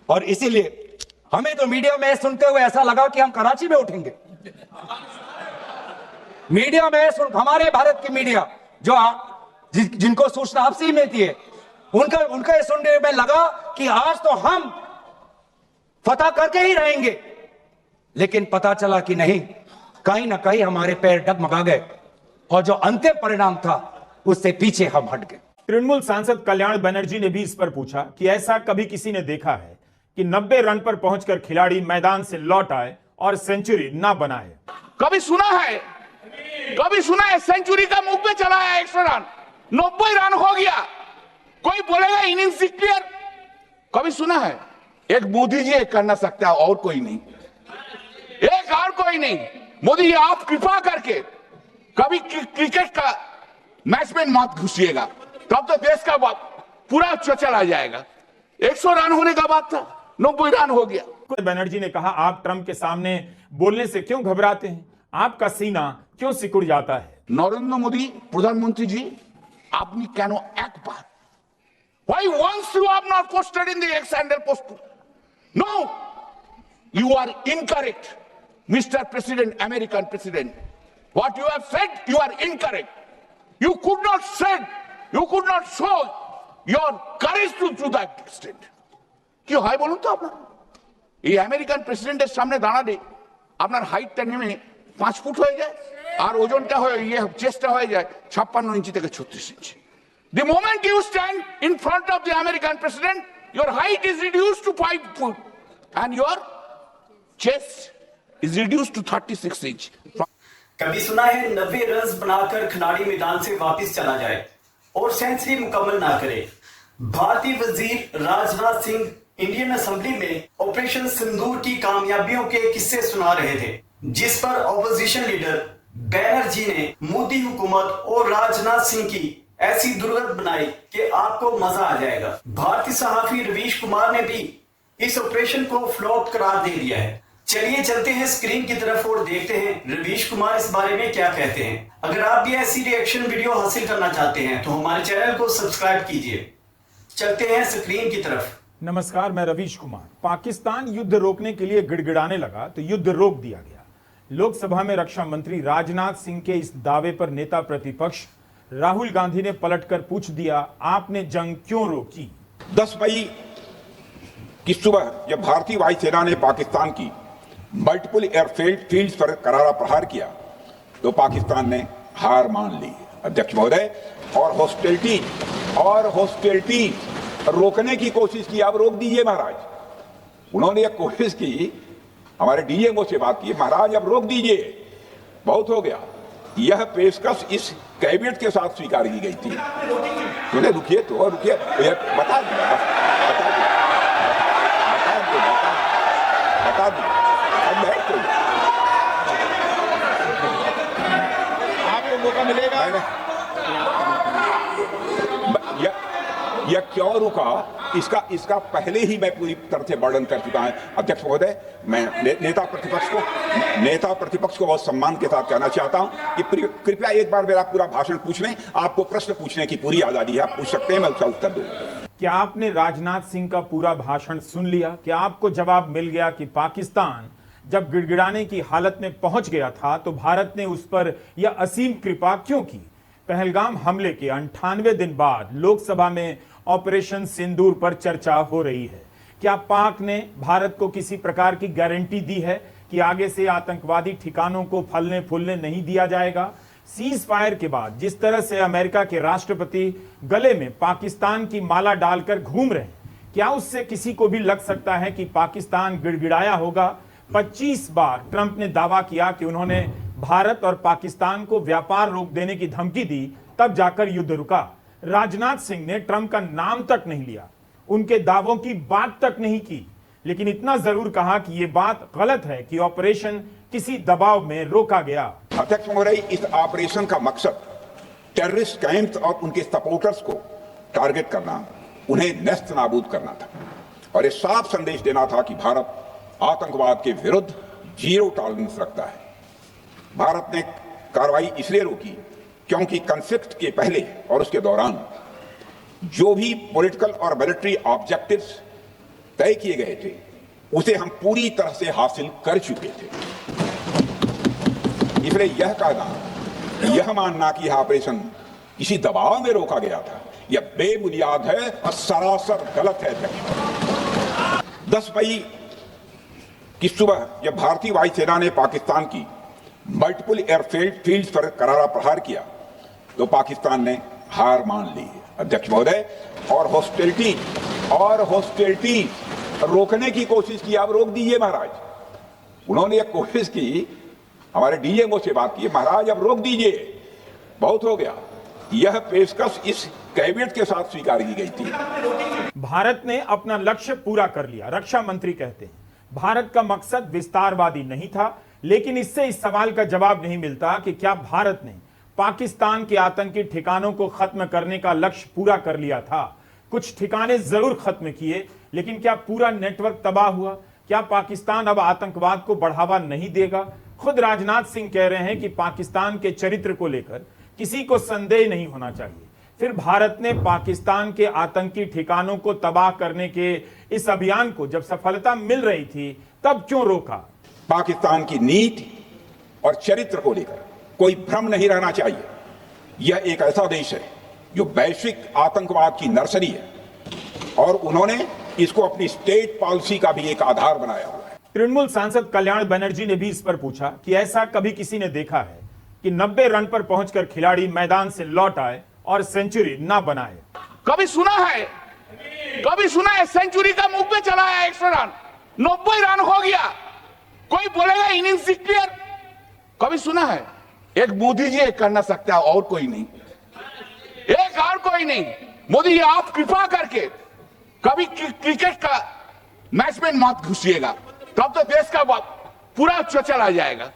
और इसीलिए हमें तो मीडिया में सुनते हुए ऐसा लगा कि हम कराची में उठेंगे। मीडिया में हमारे भारत की मीडिया जो जिनको सूचना आपसे मिलती है, उनका ये सुनने में लगा कि आज तो हम फतह करके ही रहेंगे। लेकिन पता चला कि नहीं, कहीं ना कहीं हमारे पैर डगमगा गए और जो अंतिम परिणाम था उससे पीछे हम हट गए। तृणमूल सांसद कल्याण बनर्जी ने भी इस पर पूछा कि ऐसा कभी किसी ने देखा है कि 90 रन पर पहुंचकर खिलाड़ी मैदान से लौट आए और सेंचुरी ना बनाए? कभी सुना है सेंचुरी का मुंह पे चला है 100 रन, 90 रन हो गया, कोई बोलेगा इनिंग्स क्लियर? कभी सुना है? एक मोदी जी करना सकता है और कोई नहीं, एक और कोई नहीं। मोदी जी आप कृपा करके कभी क्रिकेट का मैच में मत घुसिएगा, तब तो देश का पूरा चला जाएगा। 100 रन होने का बात था, 90 रन हो गया। बनर्जी ने कहा, आप ट्रंप के सामने बोलने से क्यों घबराते हैं? आपका सीना क्यों सिकुड़ जाता है? नरेंद्र मोदी प्रधानमंत्री जी, आपने কেন একবার, why once you have not posted in the X handle post? No, you are incorrect, Mr. President, American President. What you have said, you are incorrect. You could not show your courage to do that extent. কি হয় বলুন তো আপনার? এই American প্রেসিডেন্টের সামনে দাঁড়ালে আপনার হাইটটা নেমে 5 ফুট হয়ে যায় আর ওজনটা হয়ে চেস্টটা হয়ে যায় 56 ইঞ্চি থেকে 36 ইঞ্চি। The moment you stand in front of the American president, your height is reduced to 5 foot and your chest is reduced to 36 inch. कभी सुना है 90 रन बनाकर खिलाड़ी मैदान से वापस चला जाए और सेंचुरी मुकम्मल ना करे? भारतीय वजीर राजनाथ सिंह इंडियन असेंबली में ऑपरेशन सिंदूर की कामयाबियों के किस्से सुना रहे थे, जिस पर ऑपोजिशन लीडर बैनर्जी ने मोदी हुकूमत और राजनाथ सिंह की ऐसी दुर्गत बनाई कि आपको मजा आ जाएगा। भारतीय सहाफी रवीश कुमार ने भी इस ऑपरेशन को फ्लॉप करार दे दिया है। चलिए चलते हैं स्क्रीन की तरफ और देखते हैं रवीश कुमार इस बारे में क्या कहते हैं। अगर आप भी ऐसी रिएक्शन वीडियो हासिल करना चाहते हैं तो हमारे चैनल को सब्सक्राइब कीजिए। चलते हैं स्क्रीन की तरफ। नमस्कार, मैं रवीश कुमार। पाकिस्तान युद्ध रोकने के लिए गिड़गिड़ाने लगा तो युद्ध रोक दिया गया। लोकसभा में रक्षा मंत्री राजनाथ सिंह के इस दावे पर नेता प्रतिपक्ष राहुल गांधी ने पलटकर पूछ दिया, आपने जंग क्यों रोकी? 10 मई की सुबह जब भारतीय वायुसेना ने पाकिस्तान की मल्टीपल एयरफील्ड पर करारा प्रहार किया तो पाकिस्तान ने हार मान ली, अध्यक्ष महोदय, और हॉस्टिलिटी रोकने की कोशिश की। अब रोक दीजिए महाराज। उन्होंने एक कोशिश की, हमारे डीएमओ से बात की, महाराज अब रोक दीजिए, बहुत हो गया। यह पेशकश इस कैबिनेट के साथ स्वीकार की गई थी। बोले रुकिए तो रुकिए, बता दी आपको मौका मिलेगा। यह क्यों रुका, इसका पहले ही मैं पूरी तरह से वर्णन कर चुका हूं। अध्यक्ष महोदय, मैं नेता प्रतिपक्ष को बहुत सम्मान के साथ कहना चाहता हूं कि कृपया एक बार मेरा पूरा भाषण पूछ लें। आपको प्रश्न पूछने की पूरी आजादी है, आप पूछ सकते हैं, मैं उसका उत्तर दूंगा। क्या आपने राजनाथ सिंह का पूरा भाषण सुन लिया? क्या आपको जवाब मिल गया कि पाकिस्तान जब गिड़गिड़ाने की हालत में पहुंच गया था तो भारत ने उस पर यह असीम कृपा क्यों की? पहलगाम हमले के 98 दिन बाद लोकसभा में ऑपरेशन सिंदूर पर चर्चा हो रही है। क्या पाक ने भारत को किसी प्रकार की गारंटी दी है कि आगे से आतंकवादी ठिकानों को फलने फूलने नहीं दिया जाएगा? सीज फायर के बाद जिस तरह से अमेरिका के राष्ट्रपति गले में पाकिस्तान की माला डालकर घूम रहे हैं, क्या उससे किसी को भी लग सकता है कि पाकिस्तान गिड़गिड़ाया होगा? 25 बार ट्रंप ने दावा किया कि उन्होंने भारत और पाकिस्तान को व्यापार रोक देने की धमकी दी, तब जाकर युद्ध रुका। राजनाथ सिंह ने ट्रंप का नाम तक नहीं लिया, उनके दावों की बात तक नहीं की, लेकिन इतना जरूर कहा कि यह बात गलत है कि ऑपरेशन किसी दबाव में रोका गया। अध्यक्ष महोदय, इस ऑपरेशन का मकसद टेररिस्ट कैंप्स और उनके सपोर्टर्स को टारगेट करना, उन्हें नेस्त नाबूद करना था और ये साफ संदेश देना था कि भारत आतंकवाद के विरुद्ध जीरो टॉलरेंस रखता है। भारत ने कार्रवाई इसलिए रोकी क्योंकि कॉन्फ्लिक्ट के पहले और उसके दौरान जो भी पॉलिटिकल और मिलिट्री ऑब्जेक्टिव्स तय किए गए थे उसे हम पूरी तरह से हासिल कर चुके थे। इसलिए यह कहना, यह मानना कि यह ऑपरेशन किसी दबाव में रोका गया था, यह बेबुनियाद है और सरासर गलत है। 10 मई की सुबह जब भारतीय वायुसेना ने पाकिस्तान की मल्टीपल एयरफील्ड्स पर करारा प्रहार किया तो पाकिस्तान ने हार मान ली। अध्यक्ष महोदय, और हॉस्टिलिटी रोकने की कोशिश की। आप रोक दीजिए महाराज। उन्होंने एक कोशिश की, हमारे डीएमओ से बात की, महाराज अब रोक दीजिए, बहुत हो गया। यह पेशकश इस कैबिनेट के साथ स्वीकार की गई थी। भारत ने अपना लक्ष्य पूरा कर लिया, रक्षा मंत्री कहते हैं। भारत का मकसद विस्तारवादी नहीं था, लेकिन इससे इस सवाल का जवाब नहीं मिलता कि क्या भारत ने पाकिस्तान के आतंकी ठिकानों को खत्म करने का लक्ष्य पूरा कर लिया था। कुछ ठिकाने जरूर खत्म किए, लेकिन क्या पूरा नेटवर्क तबाह हुआ? क्या पाकिस्तान अब आतंकवाद को बढ़ावा नहीं देगा? खुद राजनाथ सिंह कह रहे हैं कि पाकिस्तान के चरित्र को लेकर किसी को संदेह नहीं होना चाहिए। फिर भारत ने पाकिस्तान के आतंकी ठिकानों को तबाह करने के इस अभियान को जब सफलता मिल रही थी तब क्यों रोका? पाकिस्तान की नीति और चरित्र को लेकर कोई भ्रम नहीं रहना चाहिए। यह एक ऐसा देश है जो वैश्विक आतंकवाद की नर्सरी है और उन्होंने इसको अपनी स्टेट पॉलिसी का भी एक आधार बनाया हुआ है। तृणमूल सांसद कल्याण बनर्जी ने भी इस पर पूछा कि ऐसा कभी किसी ने देखा है कि 90 रन पर पहुंचकर खिलाड़ी मैदान से लौट आए और सेंचुरी ना बनाए? कभी सुना है सेंचुरी का मुंह पे चला है 100 रन, 90 रन हो गया, कोई बोलेगा इनिंग्स क्लियर? कभी सुना है? एक मोदी जी करना सकता है और कोई नहीं, एक और कोई नहीं। मोदी जी, आप कृपा करके कभी क्रिकेट का मैच में मत घुसिएगा, तब तो देश का पूरा चला जाएगा।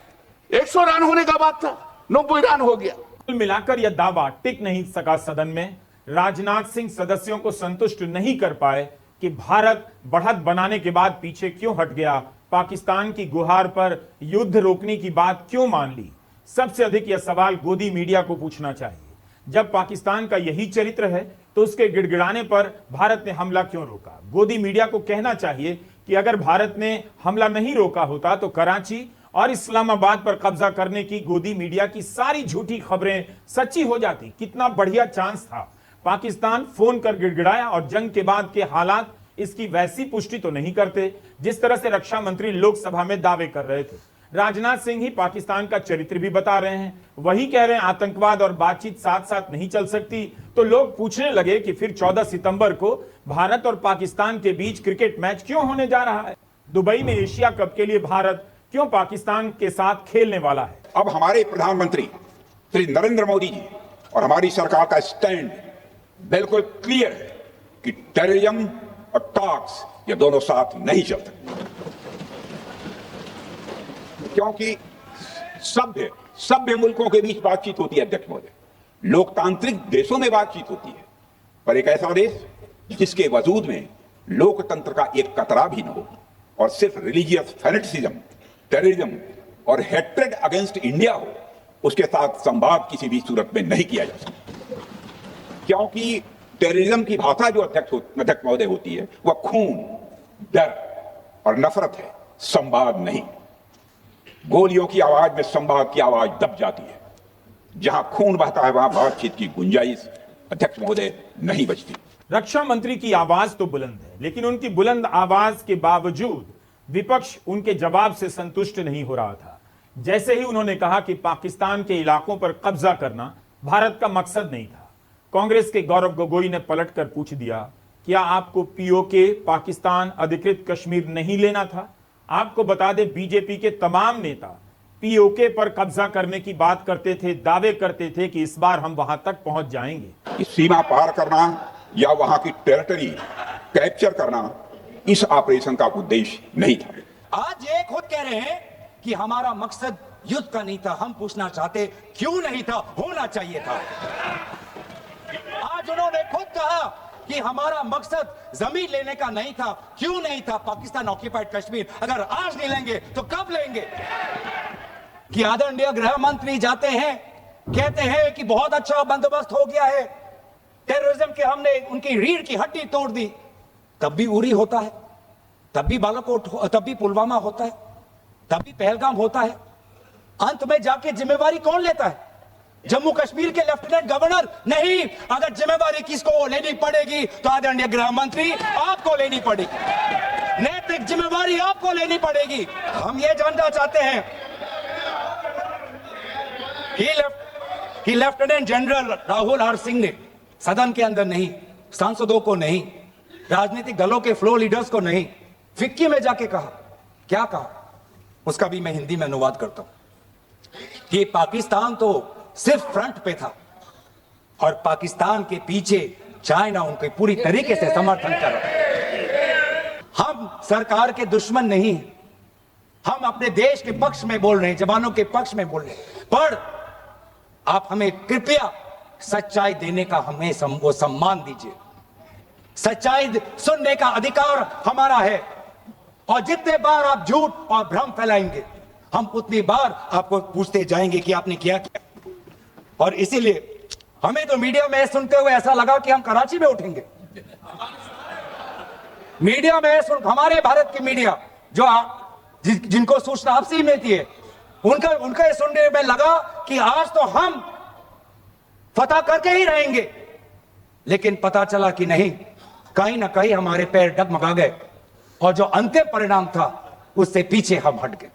100 रन होने का बात था, 90 रन हो गया। कुल मिलाकर यह दावा टिक नहीं सका सदन में। राजनाथ सिंह सदस्यों को संतुष्ट नहीं कर पाए कि भारत बढ़त बनाने के बाद पीछे क्यों हट गया, पाकिस्तान की गुहार पर युद्ध रोकने की बात क्यों मान ली। सबसे अधिक यह सवाल गोदी मीडिया को पूछना चाहिए। जब पाकिस्तान का यही चरित्र है तो उसके गिड़गिड़ाने पर भारत ने हमला क्यों रोका? गोदी मीडिया को कहना चाहिए कि अगर भारत ने हमला नहीं रोका होता तो कराची और इस्लामाबाद पर कब्जा करने की गोदी मीडिया की सारी झूठी खबरें सच्ची हो जाती। कितना बढ़िया चांस था। पाकिस्तान फोन कर गिड़गिड़ाया और जंग के बाद के हालात इसकी वैसी पुष्टि तो नहीं करते जिस तरह से रक्षा मंत्री लोकसभा में दावे कर रहे थे। राजनाथ सिंह ही पाकिस्तान का चरित्र भी बता रहे हैं, वही कह रहे हैं आतंकवाद और बातचीत साथ साथ नहीं चल सकती। तो लोग पूछने लगे कि फिर 14 सितंबर को भारत और पाकिस्तान के बीच क्रिकेट मैच क्यों होने जा रहा है? दुबई में एशिया कप के लिए भारत क्यों पाकिस्तान के साथ खेलने वाला है? अब हमारे प्रधानमंत्री श्री नरेंद्र मोदी जी और हमारी सरकार का स्टैंड बिल्कुल क्लियर है कि टेररिज्म और टॉक्स ये दोनों साथ नहीं चल सकते, क्योंकि सभ्य मुल्कों के बीच बातचीत होती है अध्यक्ष महोदय, लोकतांत्रिक देशों में बातचीत होती है, पर एक ऐसा देश जिसके वजूद में लोकतंत्र का एक कतरा भी न हो और सिर्फ रिलीजियस फैनेटिसिज्म, टेररिज्म और हेट्रेड अगेंस्ट इंडिया हो, उसके साथ संवाद किसी भी सूरत में नहीं किया जा सकता। क्योंकि टेररिज्म की भाषा जो अध्यक्ष महोदय होती है वह खून, डर और नफरत है, संवाद नहीं। गोलियों की आवाज में संवाद की आवाज दब जाती है। जहां खून बहता है वहां बातचीत की गुंजाइश अध्यक्ष महोदय नहीं बचती। रक्षा मंत्री की आवाज तो बुलंद है, लेकिन उनकी बुलंद आवाज के बावजूद विपक्ष उनके जवाब से संतुष्ट नहीं हो रहा था। जैसे ही उन्होंने कहा कि पाकिस्तान के इलाकों पर कब्जा करना भारत का मकसद नहीं था, कांग्रेस के गौरव गोगोई ने पलटकर पूछ दिया, क्या आपको पीओके पाकिस्तान अधिकृत कश्मीर नहीं लेना था? आपको बता दें, बीजेपी के तमाम नेता पीओके पर कब्जा करने की बात करते थे, दावे करते थे कि इस बार हम वहां तक पहुंच जाएंगे। इस सीमा पार करना या वहां की टेरिटरी कैप्चर करना इस ऑपरेशन का उद्देश्य नहीं था। आज ये खुद कह रहे हैं कि हमारा मकसद युद्ध का नहीं था। हम पूछना चाहते क्यों नहीं था, होना चाहिए था। आज उन्होंने खुद कहा कि हमारा मकसद जमीन लेने का नहीं था, क्यों नहीं था? पाकिस्तान ऑक्यूपाइड कश्मीर अगर आज नहीं लेंगे तो कब लेंगे? कि आदरणीय गृह मंत्री जाते हैं, कहते हैं कि बहुत अच्छा बंदोबस्त हो गया है, टेररिज्म के हमने उनकी रीढ़ की हड्डी तोड़ दी, तब भी उरी होता है। तब भी बालाकोट, तब भी पुलवामा होता है, तब भी पहलगाम होता है। अंत में जाके जिम्मेवारी कौन लेता है? जम्मू कश्मीर के लेफ्टिनेंट गवर्नर नहीं। अगर जिम्मेवारी किसको लेनी पड़ेगी तो आदरणीय गृह मंत्री आपको लेनी पड़ेगी, नैतिक जिम्मेवारी आपको लेनी पड़ेगी। हम ये जानना चाहते हैं कि lieutenant general Rahul R Singh ने सदन के अंदर नहीं, सांसदों को नहीं, राजनीतिक दलों के फ्लोर लीडर्स को नहीं, फिक्की में जाके कहा, क्या कहा उसका भी मैं हिंदी में अनुवाद करता हूं कि पाकिस्तान तो सिर्फ फ्रंट पे था और पाकिस्तान के पीछे चाइना उनके पूरी तरीके से समर्थन कर रहा है। हम सरकार के दुश्मन नहीं हैं, हम अपने देश के पक्ष में बोल रहे हैं, जवानों के पक्ष में बोल रहे हैं। पर आप हमें कृपया सच्चाई देने का हमें वो सम्मान दीजिए। सच्चाई सुनने का अधिकार हमारा है और जितने बार आप झूठ और भ्रम फैलाएंगे हम उतनी बार आपको पूछते जाएंगे कि आपने किया क्या। और इसीलिए हमें तो मीडिया में सुनते हुए ऐसा लगा कि हम कराची में उठेंगे। मीडिया में हमारे भारत की मीडिया जो जिनको सूचना आपसी मिलती है उनका ये सुनने में लगा कि आज तो हम फतह करके ही रहेंगे, लेकिन पता चला कि नहीं, कहीं ना कहीं हमारे पैर डगमगा गए और जो अंतिम परिणाम था उससे पीछे हम हट गए।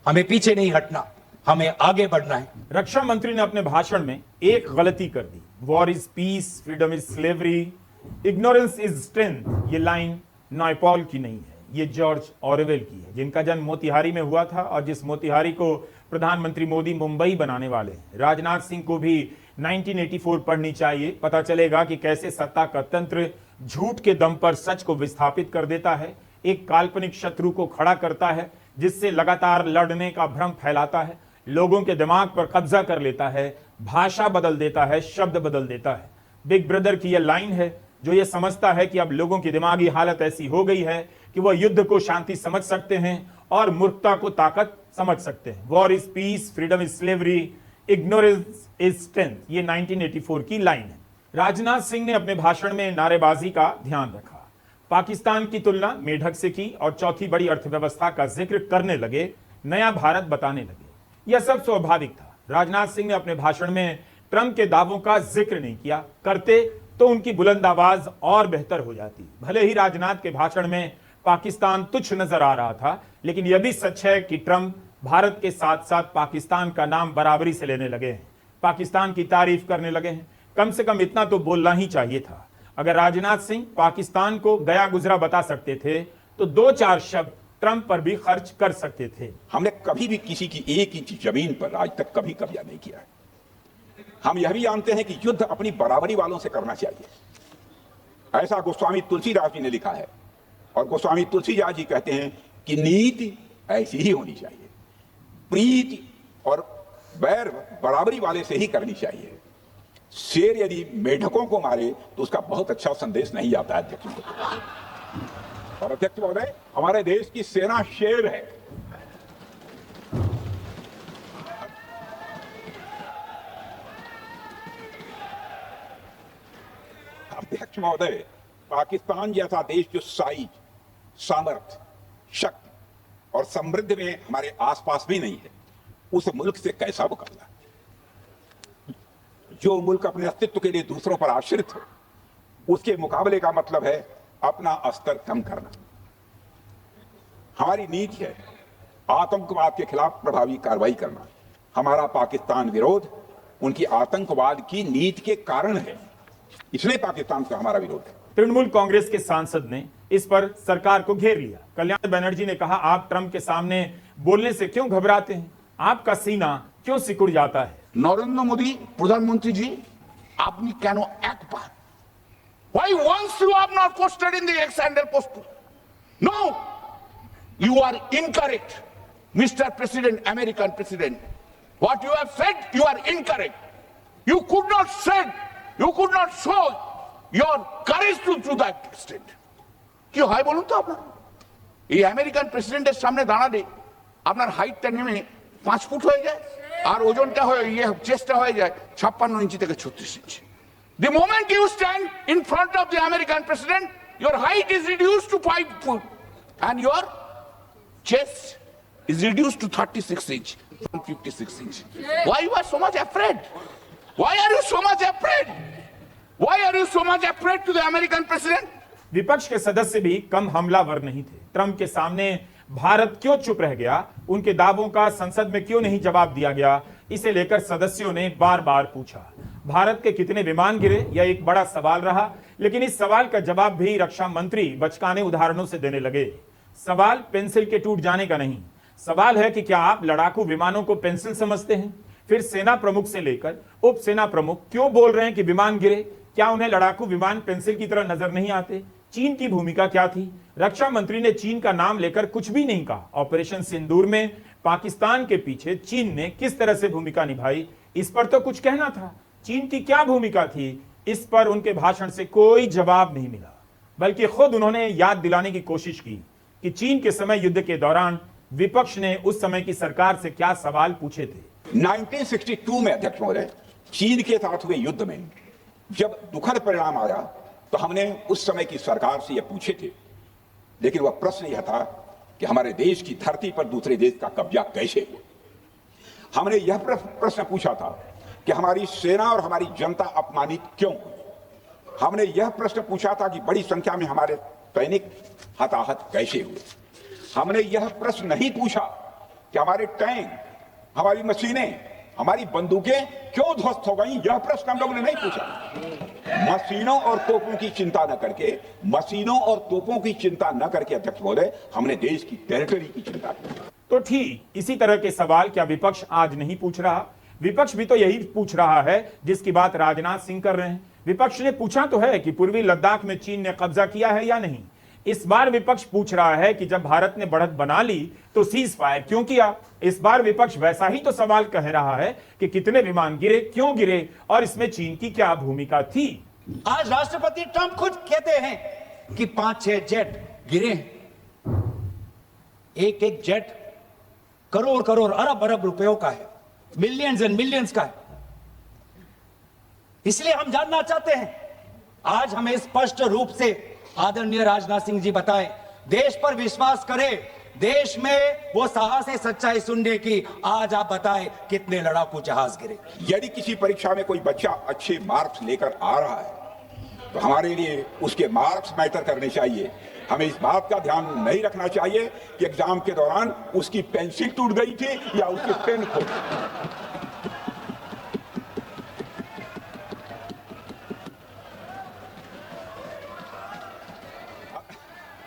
हमें पीछे नहीं हटना, हमें आगे बढ़ना है। रक्षा मंत्री ने अपने भाषण में एक गलती कर दी। War is peace, freedom is slavery, ignorance is strength. ये लाइन नायपॉल की नहीं है, ये जॉर्ज ऑरवेल की है, जिनका जन्म मोतिहारी में हुआ था और जिस मोतिहारी को प्रधानमंत्री मोदी मुंबई बनाने वाले हैं। राजनाथ सिंह को भी 1984 पढ़नी चाहिए, पता चलेगा कि कैसे सत्ता का तंत्र झूठ के दम पर सच को विस्थापित कर देता है, एक काल्पनिक शत्रु को खड़ा करता है जिससे लगातार लड़ने का भ्रम फैलाता है, लोगों के दिमाग पर कब्जा कर लेता है, भाषा बदल देता है, शब्द बदल देता है। बिग ब्रदर की यह लाइन है जो ये समझता है कि अब लोगों की दिमागी हालत ऐसी हो गई है कि वह युद्ध को शांति समझ सकते हैं और मूर्खता को ताकत समझ सकते हैं। War is peace, freedom is slavery, ignorance is strength, ये 1984 की लाइन है। राजनाथ सिंह ने अपने भाषण में नारेबाजी का ध्यान रखा, पाकिस्तान की तुलना मेढक से की और चौथी बड़ी अर्थव्यवस्था का जिक्र करने लगे, नया भारत बताने लगे। यह सब स्वाभाविक था। राजनाथ सिंह ने अपने भाषण में ट्रंप के दावों का जिक्र नहीं किया, करते तो उनकी बुलंद आवाज और बेहतर हो जाती। भले ही राजनाथ के भाषण में पाकिस्तान तुच्छ नजर आ रहा था, लेकिन यह भी सच है कि ट्रंप भारत के साथ साथ पाकिस्तान का नाम बराबरी से लेने लगे हैं, पाकिस्तान की तारीफ करने लगे हैं। कम से कम इतना तो बोलना ही चाहिए था। अगर राजनाथ सिंह पाकिस्तान को गया गुजरा बता सकते थे तो 2-4 शब्द ट्रंप पर भी खर्च कर सकते थे। हमने कभी भी किसी की एक इंच जमीन पर आज तक कभी कब्जा नहीं किया है। हम यह भी जानते हैं कि युद्ध अपनी बराबरी वालों से करना चाहिए। ऐसा गोस्वामी तुलसीदास जी ने लिखा है और गोस्वामी तुलसीदास जी कहते हैं कि नीति ऐसी ही होनी चाहिए, प्रीति और बैर बराबरी वाले से ही करनी चाहिए। शेर यदि मेढकों को मारे तो उसका बहुत अच्छा संदेश नहीं जाता है अध्यक्ष को। और अध्यक्ष महोदय, हमारे देश की सेना शेर है। अध्यक्ष महोदय, पाकिस्तान जैसा देश जो साइज, सामर्थ्य, शक्ति और समृद्धि में हमारे आसपास भी नहीं है, उस मुल्क से कैसा मुकाबला? जो मुल्क अपने अस्तित्व के लिए दूसरों पर आश्रित हो, उसके मुकाबले का मतलब है अपना स्तर कम करना। हमारी नीति है आतंकवाद के खिलाफ प्रभावी कार्रवाई करना। हमारा पाकिस्तान विरोध उनकी आतंकवाद की नीति के कारण है, इसलिए पाकिस्तान से हमारा विरोध है। तृणमूल कांग्रेस के सांसद ने इस पर सरकार को घेर लिया। कल्याण बनर्जी ने कहा, आप ट्रंप के सामने बोलने से क्यों घबराते हैं, आपका सीना क्यों सिकुड़ जाता है? নরেন্দ্র মোদী প্রধানমন্ত্রী জি, আপনি কেন একবার, why once you have not posted in the ex-handle post? No, you are incorrect, Mr. President, American President. What you have said, you are incorrect. You could not say, you could not show your courage to do that extent. কি হয় বলুন তো আপনার? এই American প্রেসিডেন্টের সামনে দাঁড়ালে আপনার হাইটটা নেমে 5 ফুট হয়ে যায় আর ওজনটা হয়ে চেস্টটা হয়ে যায় 56 ইঞ্চি থেকে 36 ইঞ্চি। The moment you stand in front of the American president, your height is reduced to 5 foot and your chest is reduced to 36 inch from 56 inch. Why you are so much afraid? Why are you so much afraid? Why are you so much afraid to the American president? विपक्ष के सदस्य भी कम हमलावर नहीं थे। Trump के सामने भारत क्यों चुप रह गया, उनके दावों का संसद में क्यों नहीं जवाब दिया गया, इसे लेकर सदस्यों ने बार बार पूछा। भारत के कितने विमान गिरे, यह एक बड़ा सवाल रहा, लेकिन इस सवाल का जवाब भी रक्षा मंत्री बचकाने उदाहरणों से देने लगे। सवाल पेंसिल के टूट जाने का नहीं, सवाल है कि क्या आप लड़ाकू विमानों को पेंसिल समझते हैं? फिर सेना प्रमुख से लेकर उप सेना प्रमुख क्यों बोल रहे हैं कि विमान गिरे? क्या उन्हें लड़ाकू विमान पेंसिल की तरह नजर नहीं आते? चीन की भूमिका क्या थी? रक्षा मंत्री ने चीन का नाम लेकर कुछ भी नहीं कहा। ऑपरेशन सिंदूर में पाकिस्तान के पीछे चीन ने किस तरह से भूमिका निभाई, इस पर तो कुछ कहना था। चीन की क्या भूमिका थी, इस पर उनके भाषण से कोई जवाब नहीं मिला, बल्कि खुद उन्होंने याद दिलाने की कोशिश की कि चीन के समय युद्ध के दौरान विपक्ष ने उस समय की सरकार से क्या सवाल पूछे थे। 1962 में अध्यक्ष महोदय, चीन के साथ हुए युद्ध में जब दुखद परिणाम आया तो हमने उस समय की सरकार से यह पूछे थे, लेकिन वह प्रश्न यह था कि हमारे देश की धरती पर दूसरे देश का कब्जा कैसे हुआ। हमने यह प्रश्न पूछा था कि हमारी सेना और हमारी जनता अपमानित क्यों हुई। हमने यह प्रश्न पूछा था कि बड़ी संख्या में हमारे सैनिक हताहत कैसे हुए। हमने यह प्रश्न नहीं पूछा कि हमारे टैंक, हमारी मशीनें, हमारी बंदूकें क्यों ध्वस्त हो गई। यह प्रश्न हम लोगों ने नहीं पूछा। मशीनों और तोपों की चिंता न करके, मशीनों और तोपों की चिंता न करके अध्यक्ष महोदय, हमने देश की टेरिटरी की चिंता की। तो ठीक इसी तरह के सवाल क्या विपक्ष आज नहीं पूछ रहा? विपक्ष भी तो यही पूछ रहा है जिसकी बात राजनाथ सिंह कर रहे हैं। विपक्ष ने पूछा तो है कि पूर्वी लद्दाख में चीन ने कब्जा किया है या नहीं। इस बार विपक्ष पूछ रहा है कि जब भारत ने बढ़त बना ली तो सीज फायर क्यों किया। इस बार विपक्ष वैसा ही तो सवाल कह रहा है कि कितने विमान गिरे, क्यों गिरे और इसमें चीन की क्या भूमिका थी। आज राष्ट्रपति ट्रंप खुद कहते हैं कि 5-6 जेट गिरे। एक एक जेट करोड़ करोड़ अरब अरब रुपयों का है, मिलियंस एंड मिलियंस का है। इसलिए हम जानना चाहते हैं, आज हमें स्पष्ट रूप से आदरणीय राजनाथ सिंह जी बताएं, देश पर विश्वास करें, देश में वो साहस है सच्चाई सुनने की। आज आप बताएं कितने लड़ाकू जहाज गिरे। यदि किसी परीक्षा में कोई बच्चा अच्छे मार्क्स लेकर आ रहा है तो हमारे लिए उसके मार्क्स मैटर करने चाहिए। हमें इस बात का ध्यान नहीं रखना चाहिए कि एग्जाम के दौरान उसकी पेंसिल टूट गई थी या उसकी पेन खो गई।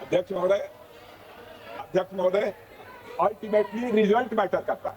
अध्यक्ष महोदय, अल्टीमेटली रिजल्ट मैटर करता है।